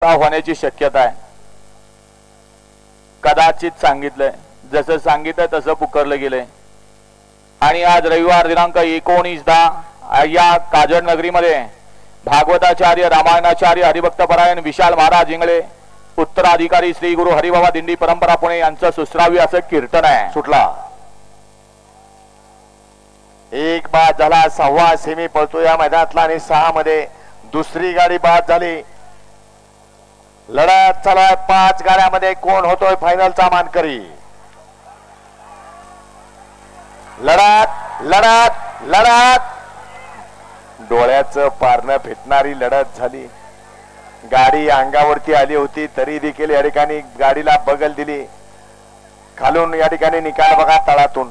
होण्याची शक्यता आहे। कदाचित सांगितलंय, जसं सांगितलं तसं पुकारलं गेलंय। आणि आज रविवार दिनांक 19/10 या काजळ नगरीमध्ये भागवताचार्य रामायणाचार्य हरिभक्तपरायण विशाल महाराज इंगळे उत्तराधिकारी श्री गुरु हरिबाबा दिंडी परंपरा पुणे यांचं सुश्राव्य असं कीर्तन आहे। सुटला एक बाद झाला, 6वा सेमी पळतो या मैदानातला आणि 6 मध्ये दुसरी गाडी बाद झाली। लढत चालू आहे 5 गाड्यामध्ये, कोण होतोय फायनलचा मानकरी। लढत लढत लढत डोळ्याचं पारणं फेटणारी लढत झाली। गाडी अंगावरती आली होती तरी देखील या ठिकाणी गाडीला बगल दिली। खालून या ठिकाणी निकाल बघा तळातून।